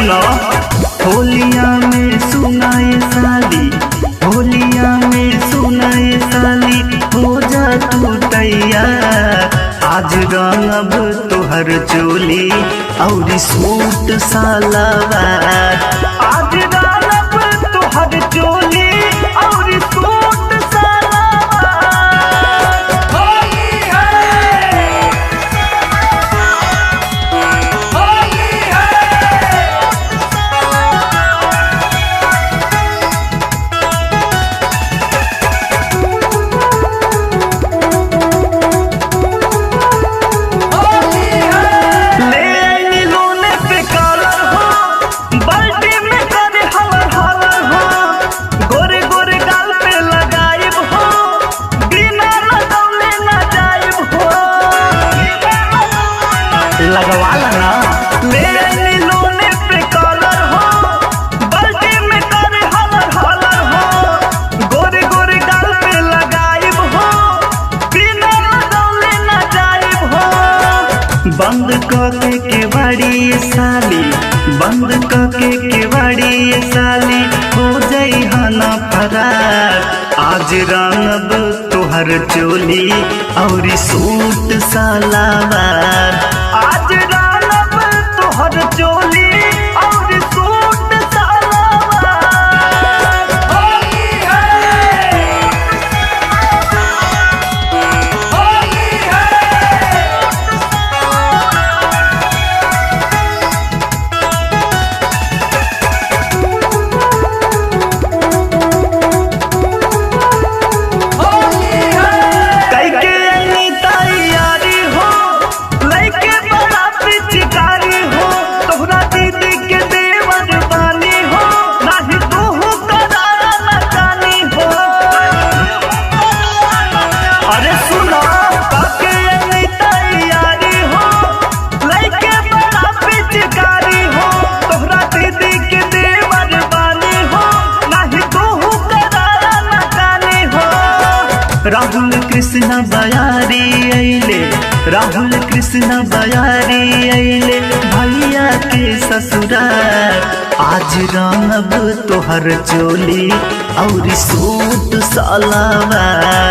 सुनो होलिया में सुनाए साली, होलिया में सुनाए साली, हो जा तू तैयार। आज रंगब तोहर चोली और सूट सलवार, आज रंगब तोहर चोली और सूट सलवार। होली है, होली है। ले आइनी लोने पे कलर हो, बाल्टी में करे हलर हलर हो, गोरे गोरे गाल पे लगाइब हो, बिना लगौले ना जाइब हो। लगवाला ना। ले आइनी लोने पे कलर हो, बाल्टी में करे हलर हलर हो, गोरे गोरे गाल पे लगाइब हो, बिना लगौले ना जाइब हो। बंद करके केवाड़ी साली, बंद करके केवाड़ी साली, हो जाई हना फरार। आज रंगब तोहर चोली और सूट सलवार, आज रंगब तोहर चोली और सूट सलवार। होली है, होली है। कैके अन्नी तैयारी हो, लइके बड़ा पिचकारी हो, तोहरा दीदी के देवर बानी हो, नाही तू करारा नकानी हो। अरे सुनो कैके अन्नी तैयारी हो, लइके बड़ा पिचकारी हो, तोहरा दीदी के देवर बानी हो, नाही तू करारा नकानी हो। राहुल कृष्ण बयारी अइले, राहुल कृष्ण बयारी अइले, भैया के ससुरार। आज रंगब तोहर चोली और सूट सलवार।